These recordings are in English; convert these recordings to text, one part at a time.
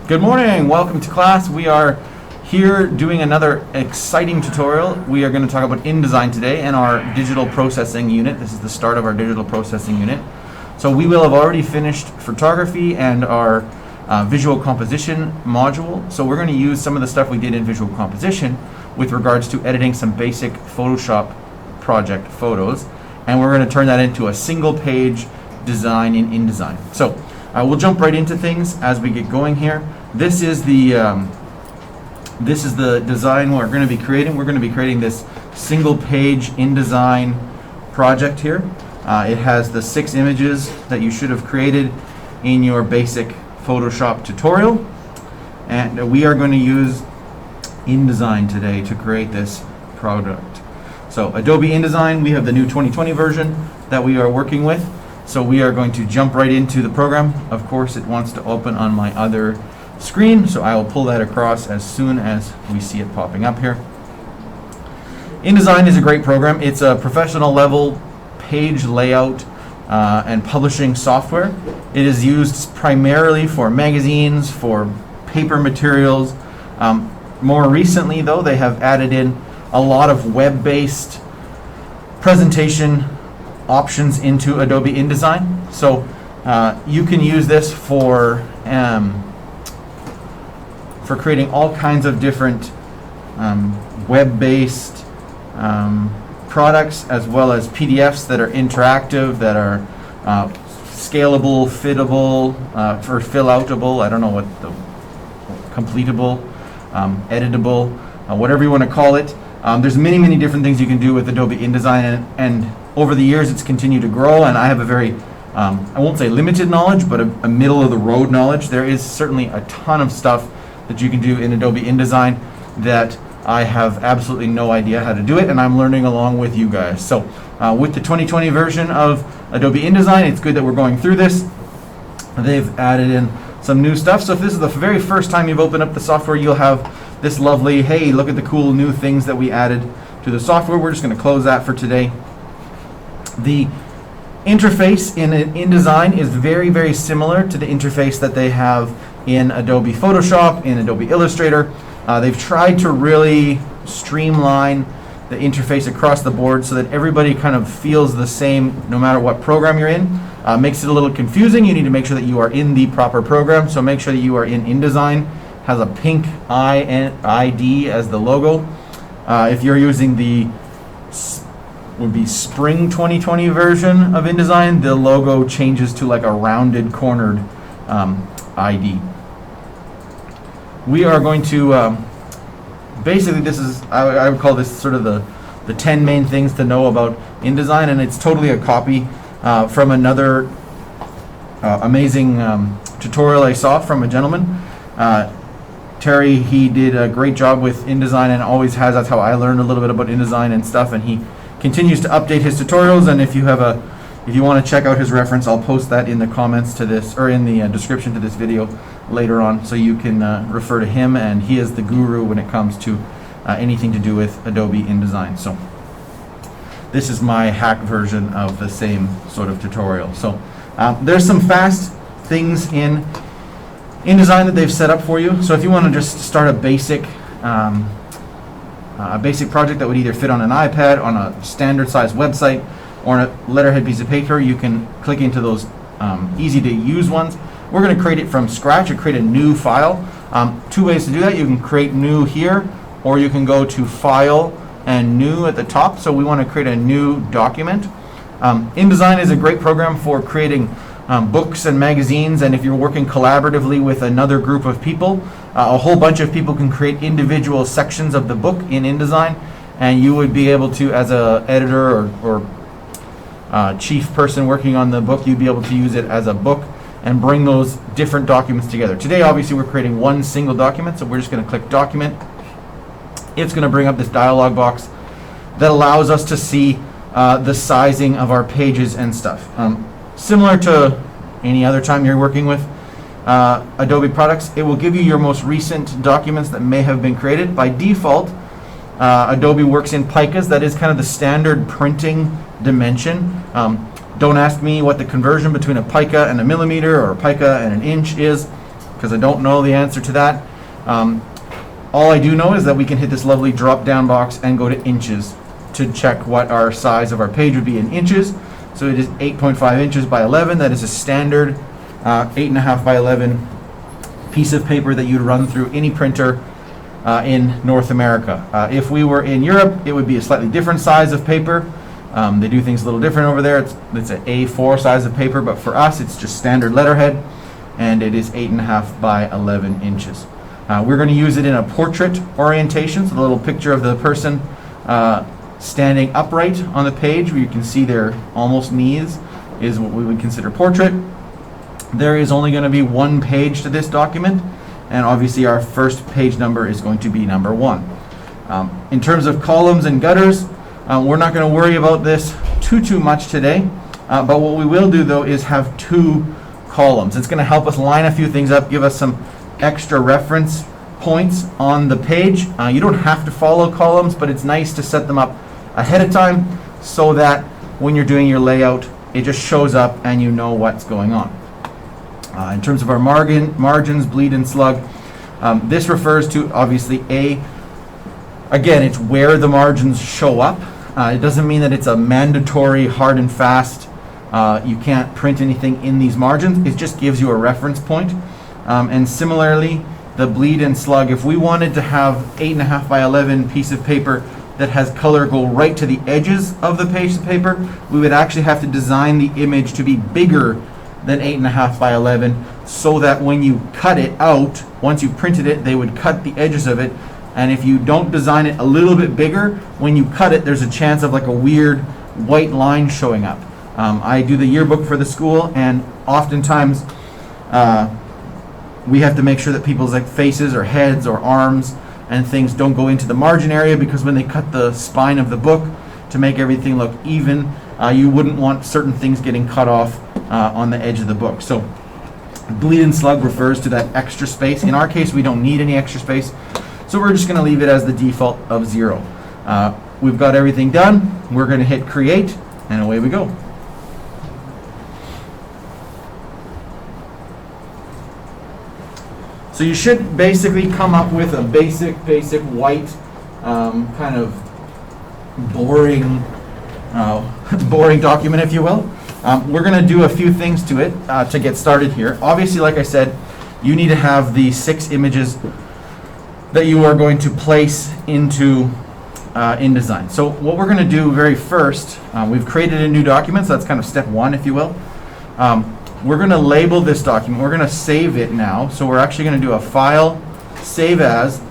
Good morning, welcome to class. We are here doing another exciting tutorial. We are going to talk about InDesign today and our digital processing unit. This is the start of our digital processing unit. So we will have already finished photography and our visual composition module. So we're going to use some of the stuff we did in visual composition with regards to editing some basic Photoshop project photos. And we're going to turn that into a single page design in InDesign. So we'll jump right into things as we get going here. This is the design we're going to be creating. We're going to be creating this single page InDesign project here. It has the 6 images that you should have created in your basic Photoshop tutorial. And we are going to use InDesign today to create this product. So Adobe InDesign, we have the new 2020 version that we are working with. So we are going to jump right into the program. Of course, it wants to open on my other screen, so I will pull that across as soon as we see it popping up here. InDesign is a great program. It's a professional level page layout and publishing software. It is used primarily for magazines, for paper materials. More recently, though, they have added in a lot of web-based presentation options into Adobe InDesign. So you can use this for creating all kinds of different web-based products, as well as PDFs that are interactive, that are scalable, fittable, or fill-outable, I don't know what the, completable, editable, whatever you want to call it. There's many different things you can do with Adobe InDesign, and over the years it's continued to grow, and I have a very, I won't say limited knowledge, but a middle-of-the-road knowledge. There is certainly a ton of stuff that you can do in Adobe InDesign that I have absolutely no idea how to do it, and I'm learning along with you guys. So with the 2020 version of Adobe InDesign, it's good that we're going through this. They've added in some new stuff. So if this is the very first time you've opened up the software, you'll have this lovely, hey, look at the cool new things that we added to the software. We're just going to close that for today. The interface in InDesign is very similar to the interface that they have in Adobe Photoshop, in Adobe Illustrator. They've tried to really streamline the interface across the board so that everybody kind of feels the same no matter what program you're in. Makes it a little confusing. You need to make sure that you are in the proper program, so make sure that you are in InDesign. Has a pink ID as the logo. If you're using the would be Spring 2020 version of InDesign, the logo changes to like a rounded cornered ID. We are going to basically, this is, I would call this sort of the 10 main things to know about InDesign, and it's totally a copy from another amazing tutorial I saw from a gentleman. Terry, he did a great job with InDesign and always has. That's how I learned a little bit about InDesign and stuff, and he continues to update his tutorials. And if you want to check out his reference, I'll post that in the comments to this, or in the description to this video later on, so you can refer to him, and he is the guru when it comes to anything to do with Adobe InDesign. So this is my hack version of the same sort of tutorial. So there's some fast things in InDesign that they've set up for you. So if you want to just start a basic project that would either fit on an iPad, on a standard size website, or on a letterhead piece of paper, you can click into those easy to use ones. We're going to create it from scratch or create a new file. 2 ways to do that. You can create new here, or you can go to File and New at the top. So we want to create a new document. InDesign is a great program for creating books and magazines, and if you're working collaboratively with another group of people, a whole bunch of people can create individual sections of the book in InDesign, and you would be able to, as a editor or chief person working on the book, you'd be able to use it as a book and bring those different documents together. Today, obviously, we're creating one single document, so we're just going to click Document. It's going to bring up this dialog box that allows us to see the sizing of our pages and stuff. Similar to any other time you're working with Adobe products, it will give you your most recent documents that may have been created. By default, Adobe works in picas. That is kind of the standard printing dimension. Don't ask me what the conversion between a pica and a millimeter or a pica and an inch is. because I don't know the answer to that. All I do know is that we can hit this lovely drop down box and go to inches to check what our size of our page would be in inches. So it is 8.5 inches by 11. That is a standard 8.5 by 11 piece of paper that you'd run through any printer in North America. If we were in Europe, it would be a slightly different size of paper. They do things a little different over there. It's an A4 size of paper, but for us, it's just standard letterhead, and it is 8.5 by 11 inches. We're going to use it in a portrait orientation, so the little picture of the person standing upright on the page, where you can see their almost knees, is what we would consider portrait. There is only going to be one page to this document, and obviously our first page number is going to be number 1. In terms of columns and gutters, we're not going to worry about this too much today, but what we will do though is have 2 columns. It's going to help us line a few things up, give us some extra reference points on the page. You don't have to follow columns, but it's nice to set them up ahead of time so that when you're doing your layout, it just shows up and you know what's going on. In terms of our margins, bleed and slug, this refers to obviously again, it's where the margins show up. It doesn't mean that it's a mandatory hard and fast, you can't print anything in these margins. It just gives you a reference point. And similarly, the bleed and slug, if we wanted to have 8.5 by 11 piece of paper that has color go right to the edges of the piece of paper, we would actually have to design the image to be bigger than 8.5 by 11, so that when you cut it out, once you've printed it, they would cut the edges of it. And if you don't design it a little bit bigger, when you cut it, there's a chance of like a weird white line showing up. I do the yearbook for the school, and oftentimes we have to make sure that people's like faces or heads or arms and things don't go into the margin area, because when they cut the spine of the book to make everything look even, you wouldn't want certain things getting cut off on the edge of the book. So bleed and slug refers to that extra space. In our case, we don't need any extra space, so we're just going to leave it as the default of 0. We've got everything done. We're going to hit create, and away we go. So you should basically come up with a basic white kind of boring document, if you will. We're going to do a few things to it to get started here. Obviously, like I said, you need to have the 6 images that you are going to place into InDesign. So what we're going to do very first, we've created a new document, so that's kind of step 1, if you will. We're going to label this document. We're going to save it now. So we're actually going to do a file, save as,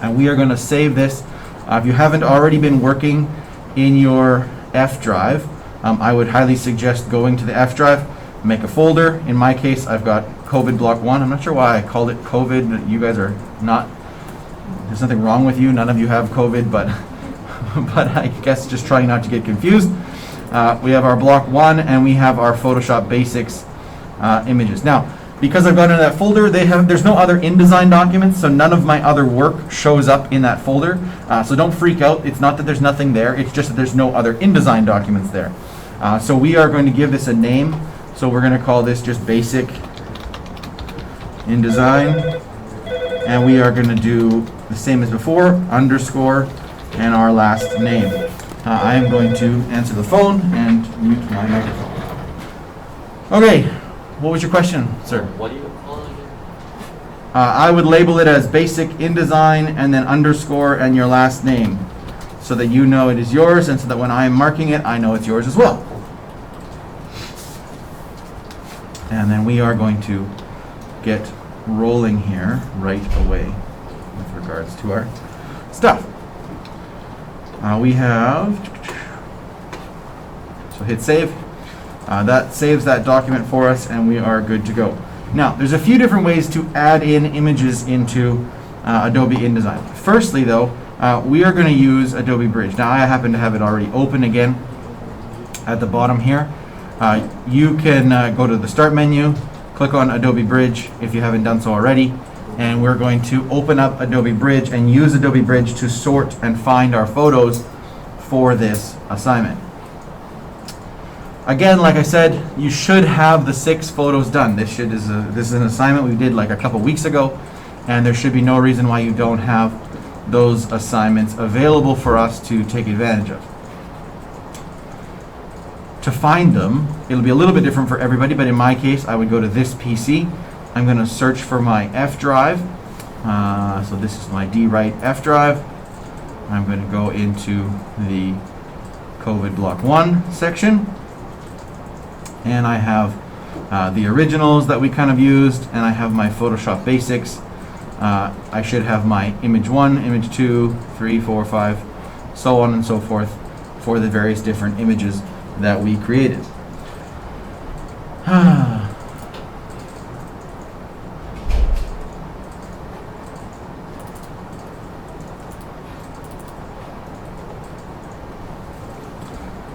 and we are going to save this. If you haven't already been working in your F drive, I would highly suggest going to the F drive, make a folder. In my case, I've got COVID block 1. I'm not sure why I called it COVID. You guys are not, there's nothing wrong with you. None of you have COVID, but I guess just trying not to get confused. We have our block 1, and we have our Photoshop Basics images. Now, because I've gone into that folder, there's no other InDesign documents, so none of my other work shows up in that folder. So don't freak out. It's not that there's nothing there. It's just that there's no other InDesign documents there. So we are going to give this a name. So we're going to call this just Basic InDesign. And we are going to do the same as before, underscore, and our last name. I am going to answer the phone and mute my microphone. Okay, what was your question, sir? What do you call it again? I would label it as Basic InDesign and then underscore and your last name, so that you know it is yours, and so that when I am marking it, I know it's yours as well. And then we are going to get rolling here right away with regards to our stuff. We have, so hit save. That saves that document for us, and we are good to go. Now, there's a few different ways to add in images into Adobe InDesign. Firstly, though, we are going to use Adobe Bridge. Now, I happen to have it already open again at the bottom here. You can go to the Start menu, click on Adobe Bridge if you haven't done so already, and we're going to open up Adobe Bridge and use Adobe Bridge to sort and find our photos for this assignment. Again, like I said, you should have the 6 photos done. This is an assignment we did like a couple weeks ago, and there should be no reason why you don't have those assignments available for us to take advantage of. To find them, it'll be a little bit different for everybody, but in my case, I would go to this PC. I'm going to search for my F drive. So this is my D-Write F drive. I'm going to go into the COVID Block 1 section. And I have the originals that we kind of used, and I have my Photoshop Basics. I should have my image 1, image 2, 3, 4, 5, so on and so forth for the various different images that we created.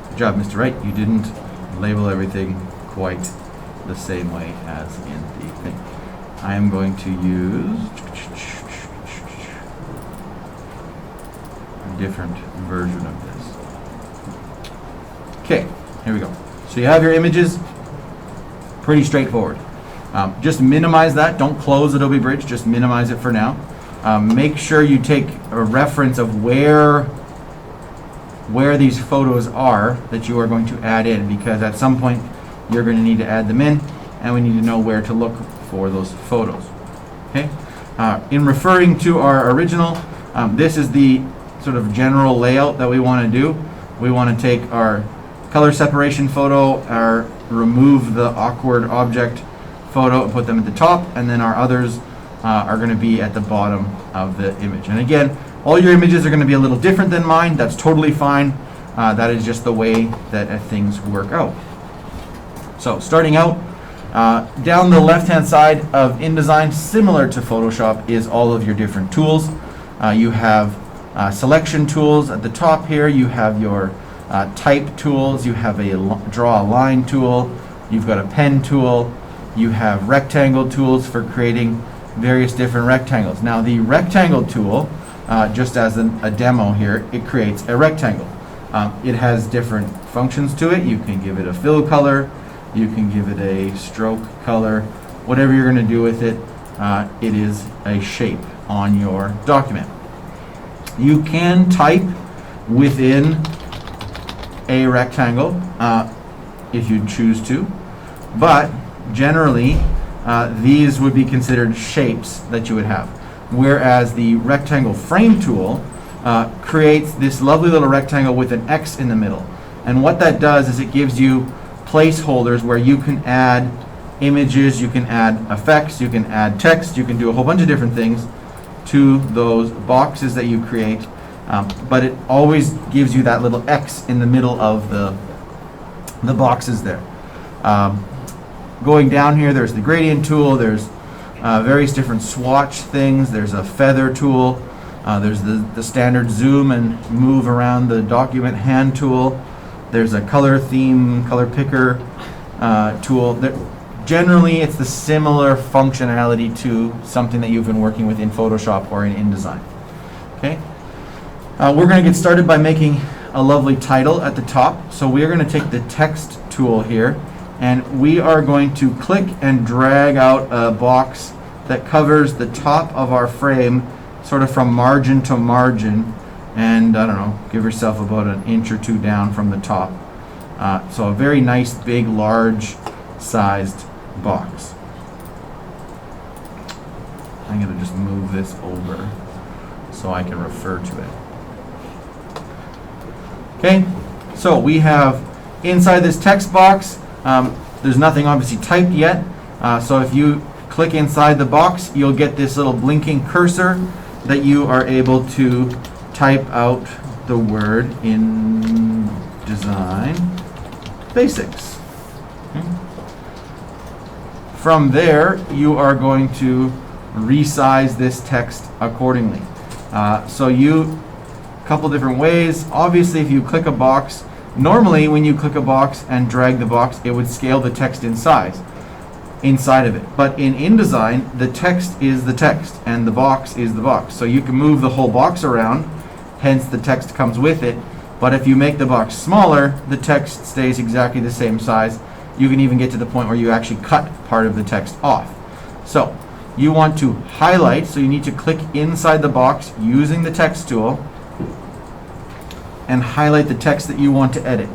Good job, Mr. Wright. You didn't label everything quite the same way as in the thing. I am going to use a different version of this. Okay, here we go. So you have your images. Pretty straightforward. Just minimize that. Don't close Adobe Bridge. Just minimize it for now. Make sure you take a reference of where these photos are that you are going to add in, because at some point you're going to need to add them in, and we need to know where to look for those photos. Okay. In referring to our original, this is the sort of general layout that we want to do. We want to take our color separation photo, our remove the awkward object photo, and put them at the top, and then our others are going to be at the bottom of the image. And again, all your images are going to be a little different than mine. That's totally fine. That is just the way that things work out. So starting out, down the left-hand side of InDesign, similar to Photoshop, is all of your different tools. You have selection tools at the top here. You have your type tools. You have a draw a line tool. You've got a pen tool. You have rectangle tools for creating various different rectangles. Now the rectangle tool, just as a demo here, it creates a rectangle. It has different functions to it. You can give it a fill color. You can give it a stroke color. Whatever you're going to do with it, it is a shape on your document. You can type within a rectangle if you choose to, but generally these would be considered shapes that you would have. Whereas the rectangle frame tool creates this lovely little rectangle with an X in the middle. And what that does is it gives you placeholders where you can add images, you can add effects, you can add text, you can do a whole bunch of different things to those boxes that you create. But it always gives you that little X in the middle of the boxes there. Going down here, there's the gradient tool, there's various different swatch things, there's a feather tool, there's the standard zoom and move around the document hand tool, there's a color theme, color picker tool. Generally, it's the similar functionality to something that you've been working with in Photoshop or in InDesign. Okay? We're going to get started by making a lovely title at the top. So we are going to take the text tool here, and we are going to click and drag out a box that covers the top of our frame, sort of from margin to margin, and I don't know, give yourself about an inch or two down from the top. So a very nice, big, large sized box. I'm going to just move this over so I can refer to it. Okay, so we have inside this text box, there's nothing obviously typed yet, so if you click inside the box, you'll get this little blinking cursor that you are able to type out the word Indesign Basics. Okay. From there, you are going to resize this text accordingly. Couple different ways. Obviously, if you click a box, normally when you click a box and drag the box, it would scale the text in size inside of it. But in InDesign, the text is the text and the box is the box. So you can move the whole box around, hence the text comes with it, But if you make the box smaller, the text stays exactly the same size. You can even get to the point where you actually cut part of the text off. So you want to highlight, so you need to click inside the box using the text tool and highlight the text that you want to edit.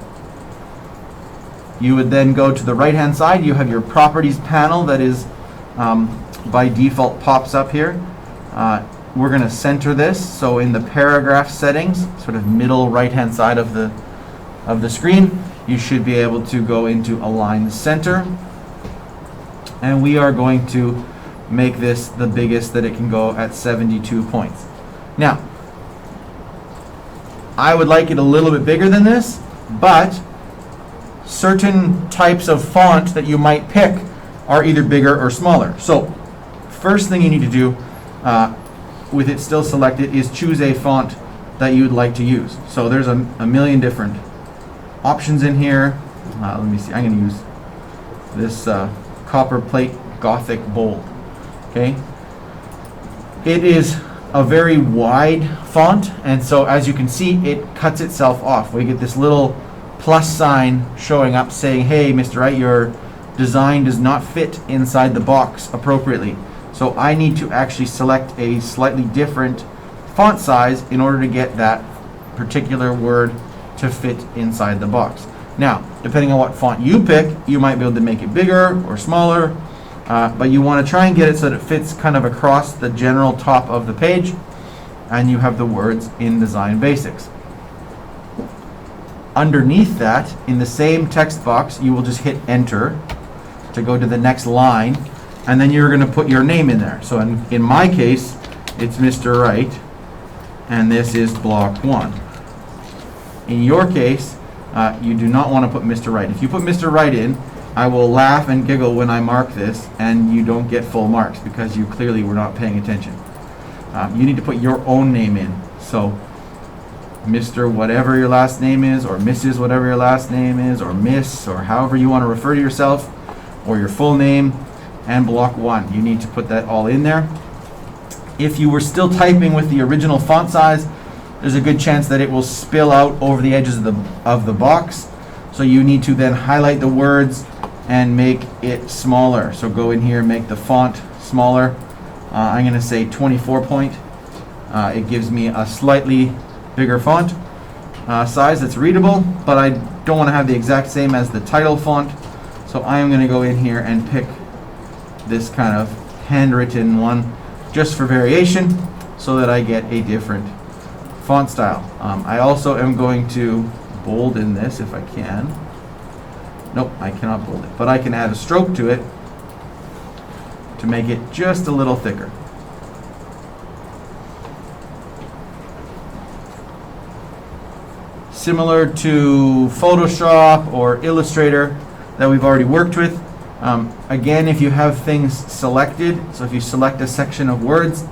You would then go to the right hand side. You have your properties panel that is by default pops up here. We're going to center this, so in the paragraph settings, sort of middle right hand side of the screen, you should be able to go into align center, and we are going to make this the biggest that it can go at 72 points. Now, I would like it a little bit bigger than this, but certain types of font that you might pick are either bigger or smaller. So first thing you need to do with it still selected is choose a font that you would like to use. So there's a million different options in here. Let me see, I'm going to use this copper plate Gothic bold. Okay, it is a very wide font, and so as you can see, it cuts itself off. We get this little plus sign showing up saying, hey, Mr. Wright, your design does not fit inside the box appropriately. So I need to actually select a slightly different font size in order to get that particular word to fit inside the box. Now, depending on what font you pick, you might be able to make it bigger or smaller, but you want to try and get it so that it fits kind of across the general top of the page, and you have the words Indesign Basics. Underneath that, in the same text box, you will just hit enter to go to the next line, and then you're going to put your name in there. So in my case, it's Mr. Wright, and this is block 1. In your case, you do not want to put Mr. Wright. If you put Mr. Wright in, I will laugh and giggle when I mark this, and you don't get full marks because you clearly were not paying attention. You need to put your own name in. So Mr. whatever your last name is, or Mrs. whatever your last name is, or Miss, or however you want to refer to yourself, or your full name, and block 1. You need to put that all in there. If you were still typing with the original font size, there's a good chance that it will spill out over the edges of the box. So you need to then highlight the words and make it smaller. So go in here and make the font smaller. I'm going to say 24 point. It gives me a slightly bigger font size that's readable, but I don't want to have the exact same as the title font. So I am going to go in here and pick this kind of handwritten one just for variation so that I get a different font style. I also am going to bold in this if I can. Nope, I cannot bold it, but I can add a stroke to it to make it just a little thicker. Similar to Photoshop or Illustrator that we've already worked with. Again, if you have things selected, so if you select a section of words,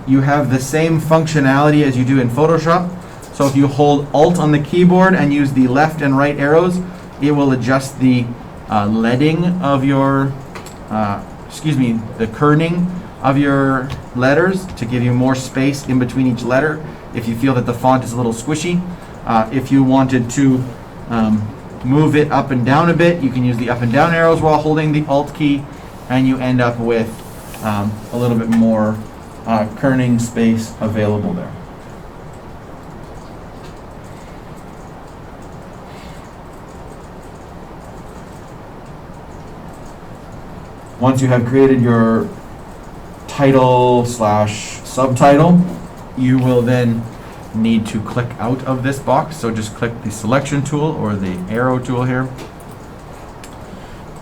you have the same functionality as you do in Photoshop. So if you hold Alt on the keyboard and use the left and right arrows, it will adjust the leading of your, the kerning of your letters to give you more space in between each letter if you feel that the font is a little squishy. If you wanted to move it up and down a bit, you can use the up and down arrows while holding the Alt key, and you end up with a little bit more kerning space available there. Once you have created your title / subtitle, you will then need to click out of this box. So just click the selection tool or the arrow tool here,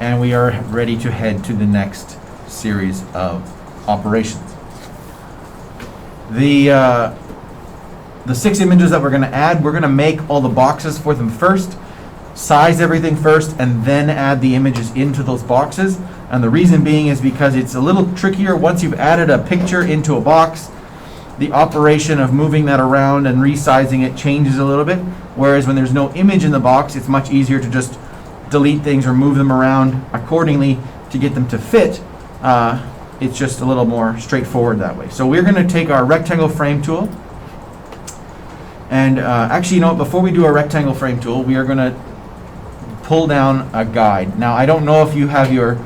and we are ready to head to the next series of operations. The 6 images that we're going to add, we're going to make all the boxes for them first, size everything first, and then add the images into those boxes. And the reason being is because it's a little trickier once you've added a picture into a box. The operation of moving that around and resizing it changes a little bit, whereas when there's no image in the box, it's much easier to just delete things or move them around accordingly to get them to fit. It's just a little more straightforward that way. So we're going to take our rectangle frame tool, And actually, you know what, before we do our rectangle frame tool, we are going to pull down a guide. Now, I don't know if you have your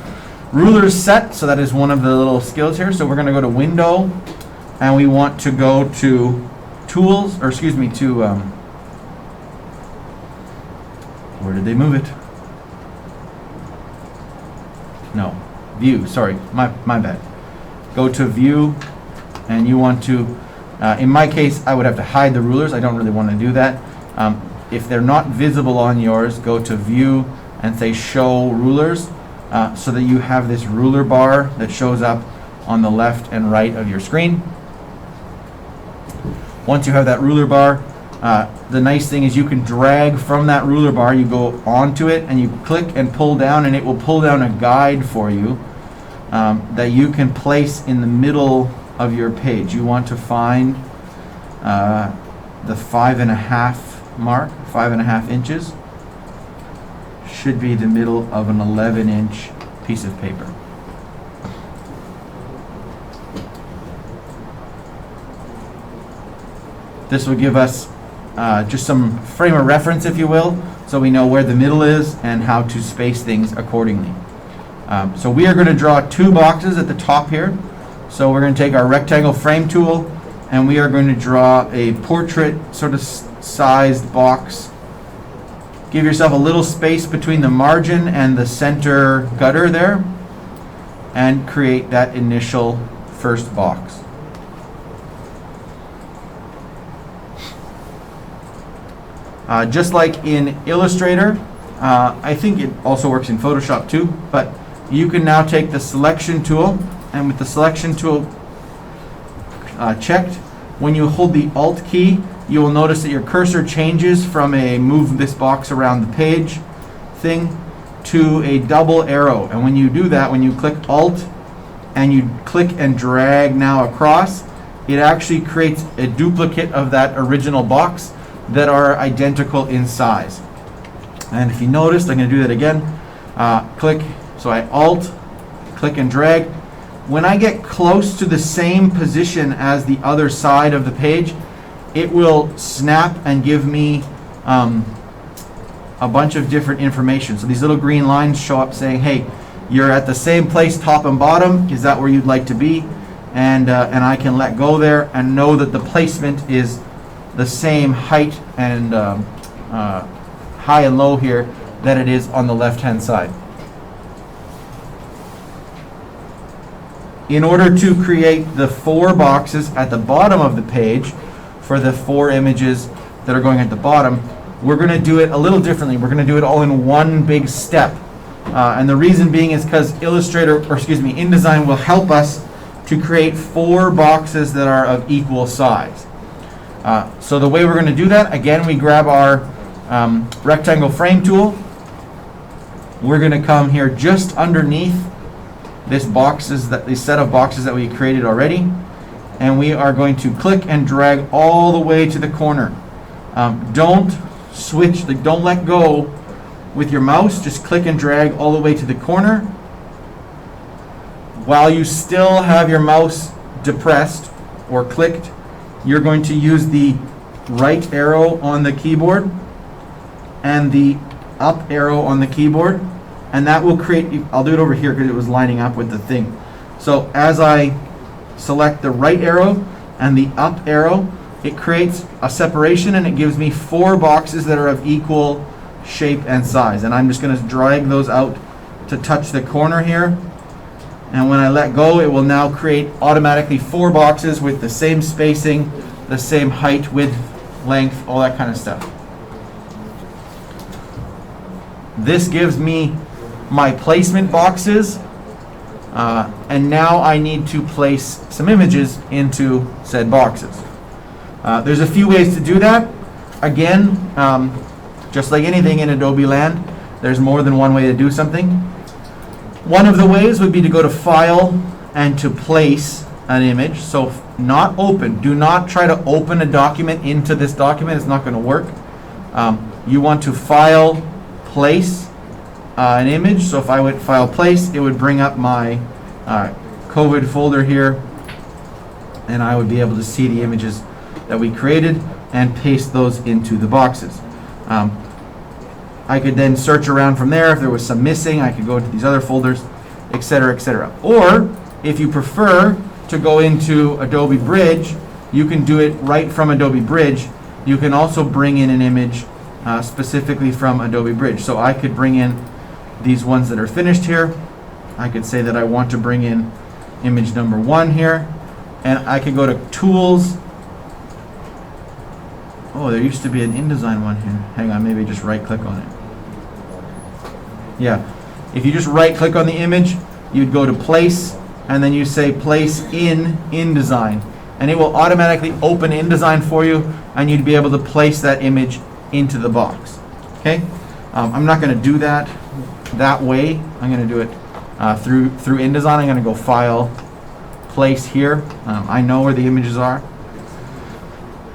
rulers set, so that is one of the little skills here. So we're going to go to Window, and we want to go to Tools, or excuse me, to, where did they move it? No, View, sorry, my bad. Go to View, and you want to, in my case, I would have to hide the rulers. I don't really want to do that. If they're not visible on yours, go to View and say Show Rulers, so that you have this ruler bar that shows up on the left and right of your screen. Once you have that ruler bar, the nice thing is you can drag from that ruler bar, you go onto it and you click and pull down, and it will pull down a guide for you that you can place in the middle of your page. You want to find the 5.5 mark, 5.5 inches. Should be the middle of an 11-inch piece of paper. This will give us just some frame of reference, if you will, so we know where the middle is and how to space things accordingly. So we are going to draw 2 boxes at the top here. So we're going to take our rectangle frame tool, and we are going to draw a portrait sort of sized box. Give yourself a little space between the margin and the center gutter there, and create that initial first box. Just like in Illustrator, I think it also works in Photoshop too, but you can now take the selection tool, and with the selection tool checked, when you hold the Alt key, you will notice that your cursor changes from a move this box around the page thing to a double arrow. And when you do that, when you click Alt and you click and drag now across, it actually creates a duplicate of that original box that are identical in size. And if you noticed, I'm going to do that again. Click, so I Alt, click and drag. When I get close to the same position as the other side of the page, it will snap and give me a bunch of different information. So these little green lines show up saying, hey, you're at the same place top and bottom. Is that where you'd like to be? And I can let go there and know that the placement is the same height and high and low here that it is on the left-hand side. In order to create the 4 boxes at the bottom of the page for the 4 images that are going at the bottom, we're going to do it a little differently. We're going to do it all in one big step. And the reason being is because InDesign will help us to create 4 boxes that are of equal size. So the way we're going to do that, again, we grab our rectangle frame tool. We're going to come here just underneath this set of boxes that we created already, and we are going to click and drag all the way to the corner. Don't switch, don't let go with your mouse. Just click and drag all the way to the corner. While you still have your mouse depressed or clicked, you're going to use the right arrow on the keyboard and the up arrow on the keyboard, and that will create, I'll do it over here because it was lining up with the thing. So as I select the right arrow and the up arrow, it creates a separation, and it gives me 4 boxes that are of equal shape and size. And I'm just going to drag those out to touch the corner here. And when I let go, it will now create automatically 4 boxes with the same spacing, the same height, width, length, all that kind of stuff. This gives me my placement boxes, and now I need to place some images into said boxes. There's a few ways to do that. Again, just like anything in Adobe land, there's more than one way to do something. One of the ways would be to go to File and to place an image. So not open. Do not try to open a document into this document. It's not going to work. You want to File, Place an image. So if I went File, Place, it would bring up my COVID folder here, and I would be able to see the images that we created. and paste those into the boxes. I could then search around from there. If there was some missing, I could go into these other folders, etc., etc. Or if you prefer to go into Adobe Bridge, you can do it right from Adobe Bridge. You can also bring in an image specifically from Adobe Bridge. So I could bring in these ones that are finished here. I could say that I want to bring in image number 1 here, and I could go to Tools. Oh, there used to be an InDesign one here. Hang on, maybe just right click on it. Yeah, if you just right click on the image, you'd go to Place, and then you say Place in InDesign, and it will automatically open InDesign for you, and you'd be able to place that image into the box. Okay, I'm not going to do that way. I'm going to do it through InDesign. I'm going to go File, Place here. I know where the images are.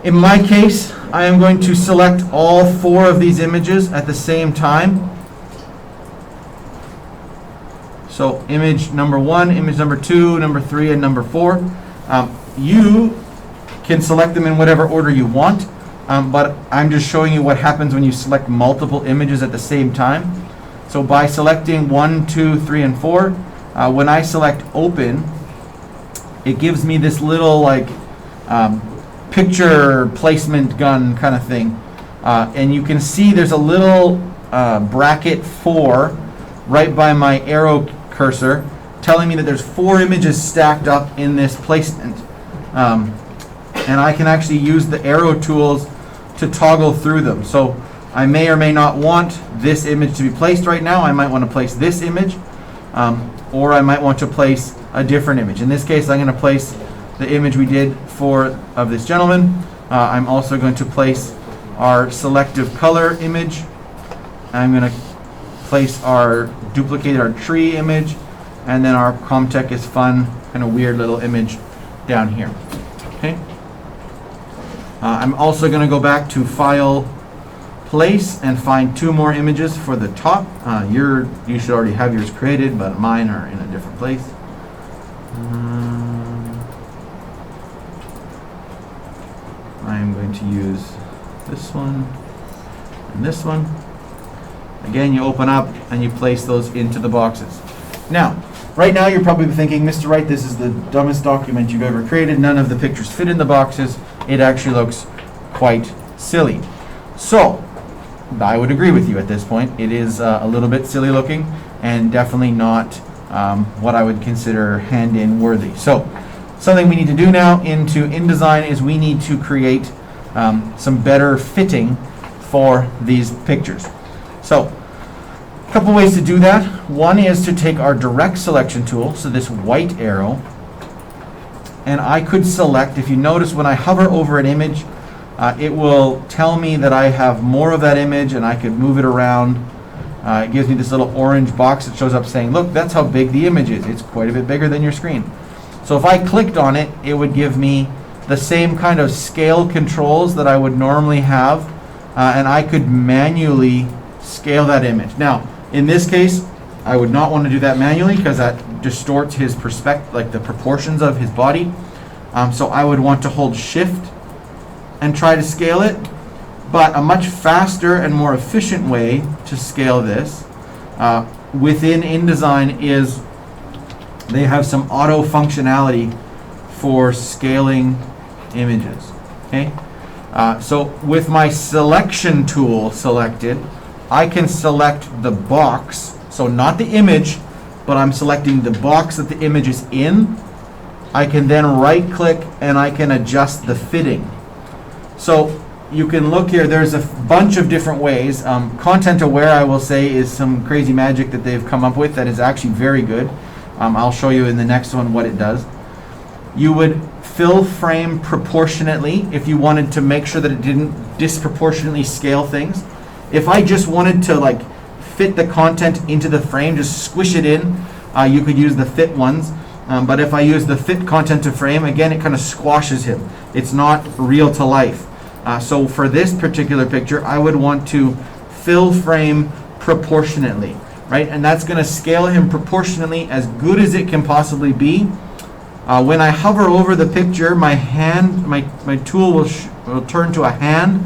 In my case, I am going to select all 4 of these images at the same time. So image number 1, image number 2, number 3, and number 4. You can select them in whatever order you want, but I'm just showing you what happens when you select multiple images at the same time. So by selecting 1, 2, 3, and 4, when I select Open, it gives me this little like picture placement gun kind of thing. And you can see there's a little bracket 4 right by my arrow cursor telling me that there's 4 images stacked up in this placement. And I can actually use the arrow tools to toggle through them. So I may or may not want this image to be placed right now. I might want to place this image, or I might want to place a different image. In this case, I'm going to place the image we did of this gentleman. I'm also going to place our selective color image. I'm going to place our duplicate our tree image, and then our Comtech is fun kind of weird little image down here. Okay. I'm also going to go back to File, Place, and find 2 more images for the top. You should already have yours created, but mine are in a different place. I'm going to use this one and this one. Again, you open up and you place those into the boxes. Now, right now you're probably thinking, Mr. Wright, this is the dumbest document you've ever created. None of the pictures fit in the boxes. It actually looks quite silly. So, I would agree with you at this point. It is a little bit silly looking and definitely not what I would consider hand-in worthy. So, something we need to do now into InDesign is we need to create some better fitting for these pictures. So, a couple ways to do that. One is to take our direct selection tool, so this white arrow, and I could select, if you notice when I hover over an image, it will tell me that I have more of that image and I could move it around. It gives me this little orange box that shows up saying, look, that's how big the image is. It's quite a bit bigger than your screen. So if I clicked on it, it would give me the same kind of scale controls that I would normally have, and I could manually scale that image. Now, in this case, I would not want to do that manually because that distorts his perspective, like the proportions of his body. So I would want to hold Shift and try to scale it. But a much faster and more efficient way to scale this within InDesign is they have some auto functionality for scaling images. Okay, so with my selection tool selected, I can select the box, so not the image, but I'm selecting the box that the image is in. I can then right click and I can adjust the fitting. So you can look here, there's a bunch of different ways. Content Aware, I will say, is some crazy magic that they've come up with that is actually very good. I'll show you in the next one what it does. You would fill frame proportionately if you wanted to make sure that it didn't disproportionately scale things. If I just wanted to like fit the content into the frame, just squish it in, you could use the fit ones. But if I use the fit content to frame, again, it kind of squashes him. It's not real to life. So for this particular picture, I would want to fill frame proportionately, right? And that's going to scale him proportionately as good as it can possibly be. When I hover over the picture, my tool will turn to a hand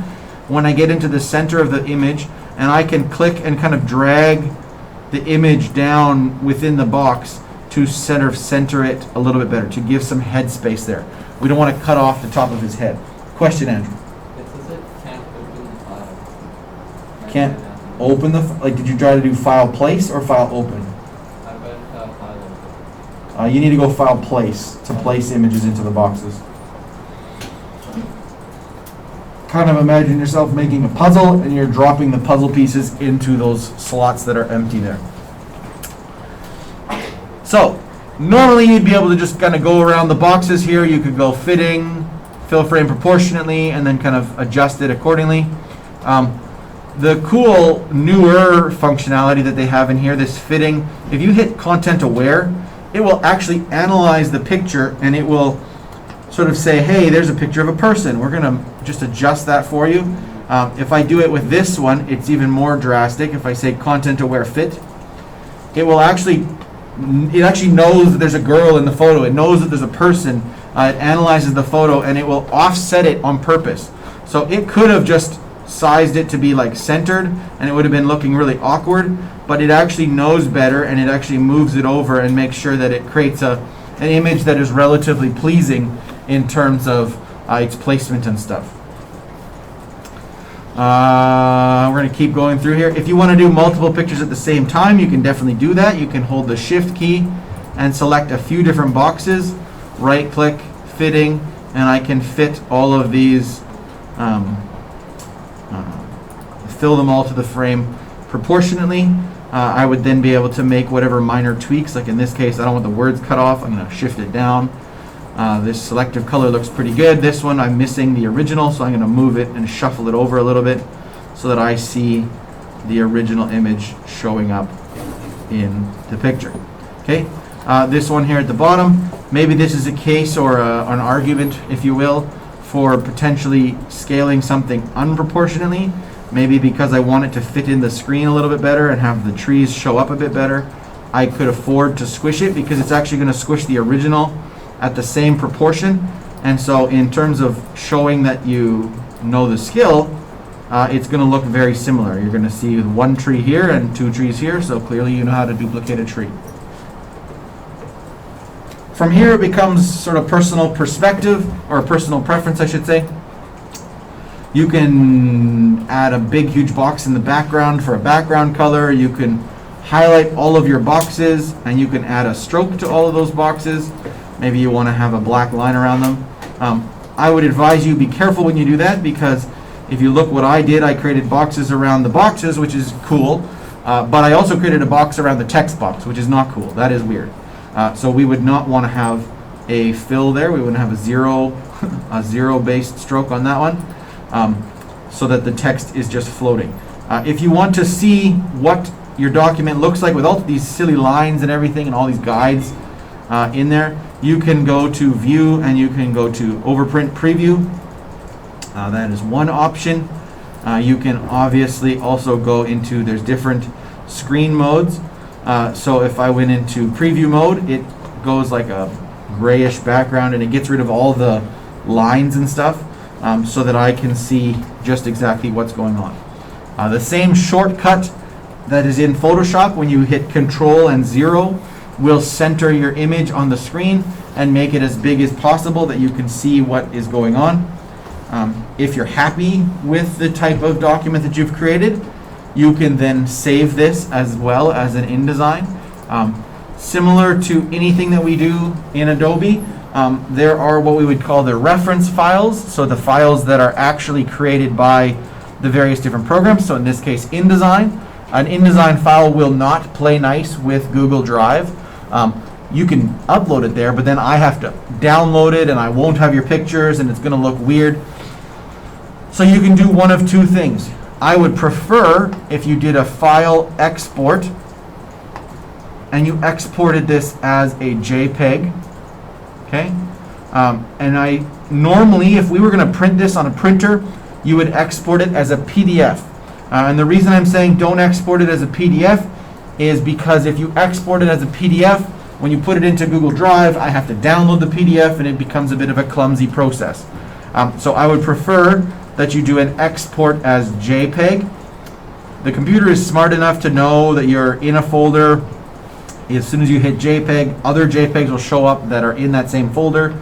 when I get into the center of the image, and I can click and kind of drag the image down within the box to center it a little bit better, to give some head space there. We don't want to cut off the top of his head. Question, Andrew? It says it can't open the file. Can't open the, like, did you try to do file place or file open? I went file open. You need to go file place to place images into the boxes. Kind of imagine yourself making a puzzle and you're dropping the puzzle pieces into those slots that are empty there. So, normally you'd be able to just kind of go around the boxes here. You could go fitting, fill frame proportionately, and then kind of adjust it accordingly. The cool newer functionality that they have in here, this fitting, if you hit content aware, it will actually analyze the picture and it will sort of say, hey, there's a picture of a person. We're going to just adjust that for you. If I do it with this one, it's even more drastic. If I say content aware fit, it actually knows that there's a girl in the photo. It knows that there's a person. It analyzes the photo and it will offset it on purpose. So it could have just sized it to be like centered and it would have been looking really awkward, but it actually knows better and it actually moves it over and makes sure that it creates an image that is relatively pleasing in terms of its placement and stuff. We're going to keep going through here. If you want to do multiple pictures at the same time, you can definitely do that. You can hold the shift key and select a few different boxes, right click, fitting, and I can fit all of these, fill them all to the frame proportionately. I would then be able to make whatever minor tweaks, like in this case I don't want the words cut off, I'm going to shift it down. This selective color looks pretty good. This one I'm missing the original, so I'm going to move it and shuffle it over a little bit so that I see the original image showing up in the picture. Okay, this one here at the bottom, maybe this is a case or an argument, if you will, for potentially scaling something unproportionately. Maybe because I want it to fit in the screen a little bit better and have the trees show up a bit better, I could afford to squish it because it's actually going to squish the original at the same proportion. And so in terms of showing that you know the skill, it's going to look very similar. You're going to see one tree here and two trees here, so clearly you know how to duplicate a tree. From here it becomes sort of personal perspective, or personal preference I should say. You can add a big huge box in the background for a background color. You can highlight all of your boxes and you can add a stroke to all of those boxes. Maybe you want to have a black line around them. I would advise you be careful when you do that, because if you look what I did, I created boxes around the boxes, which is cool, but I also created a box around the text box, which is not cool. That is weird. So we would not want to have a fill there. We wouldn't have a zero based stroke on that one, so that the text is just floating. If you want to see what your document looks like with all these silly lines and everything and all these guides in there, you can go to view and you can go to overprint preview. That is one option. You can obviously also go into, there's different screen modes. So if I went into preview mode, it goes like a grayish background and it gets rid of all the lines and stuff, so that I can see just exactly what's going on. The same shortcut that is in Photoshop, when you hit Control and 0, will center your image on the screen and make it as big as possible that you can see what is going on. If you're happy with the type of document that you've created, you can then save this as well as an InDesign. Similar to anything that we do in Adobe, there are what we would call the reference files, so the files that are actually created by the various different programs. So in this case, InDesign. An InDesign file will not play nice with Google Drive. You can upload it there, but then I have to download it and I won't have your pictures and it's going to look weird. So you can do one of two things. I would prefer if you did a file export and you exported this as a JPEG. Okay? And I normally, if we were going to print this on a printer, you would export it as a PDF. And the reason I'm saying don't export it as a PDF is because if you export it as a PDF, When you put it into Google Drive, I have to download the PDF, and it becomes a bit of a clumsy process. So I would prefer that you do an export as JPEG. The computer is smart enough to know that you're in a folder. As soon as you hit JPEG, other JPEGs will show up that are in that same folder.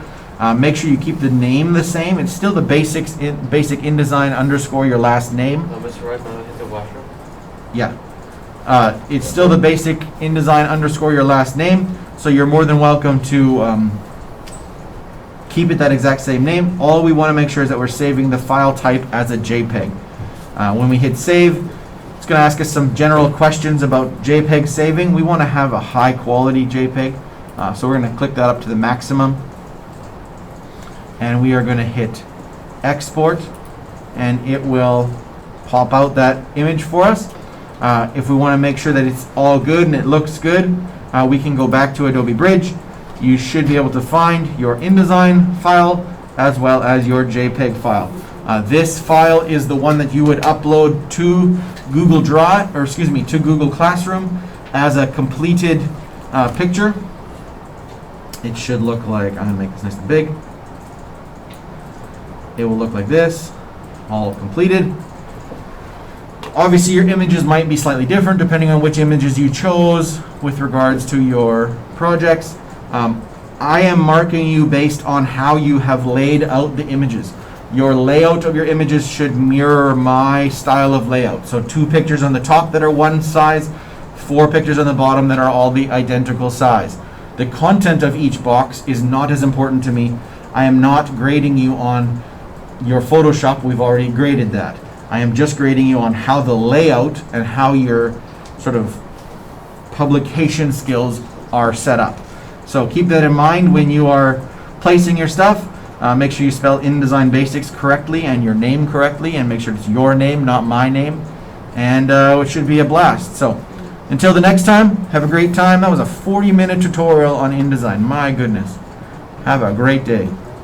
Make sure you keep the name the same. It's still the basic InDesign underscore your last name. Mr. Right now, hit the washroom. Yeah. It's still the basic InDesign underscore your last name. So you're more than welcome to keep it that exact same name. All we want to make sure is that we're saving the file type as a JPEG. When we hit save, it's going to ask us some general questions about JPEG saving. We want to have a high quality JPEG. So we're going to click that up to the maximum. And we are going to hit export, and it will pop out that image for us. If we want to make sure that it's all good and it looks good, we can go back to Adobe Bridge. You should be able to find your InDesign file as well as your JPEG file. This file is the one that you would upload to Google Drive, or excuse me, to Google Classroom as a completed picture. It should look like, I'm going to make this nice and big. It will look like this, all completed. Obviously your images might be slightly different depending on which images you chose with regards to your projects. I am marking you based on how you have laid out the images. Your layout of your images should mirror my style of layout. So 2 pictures on the top that are one size, 4 pictures on the bottom that are all the identical size. The content of each box is not as important to me. I am not grading you on your Photoshop. We've already graded that. I am just grading you on how the layout and how your sort of publication skills are set up. So keep that in mind when you are placing your stuff. Make sure you spell Indesign Basics correctly and your name correctly, and make sure it's your name, not my name. And it should be a blast. So until the next time, have a great time. That was a 40-minute tutorial on InDesign. My goodness. Have a great day.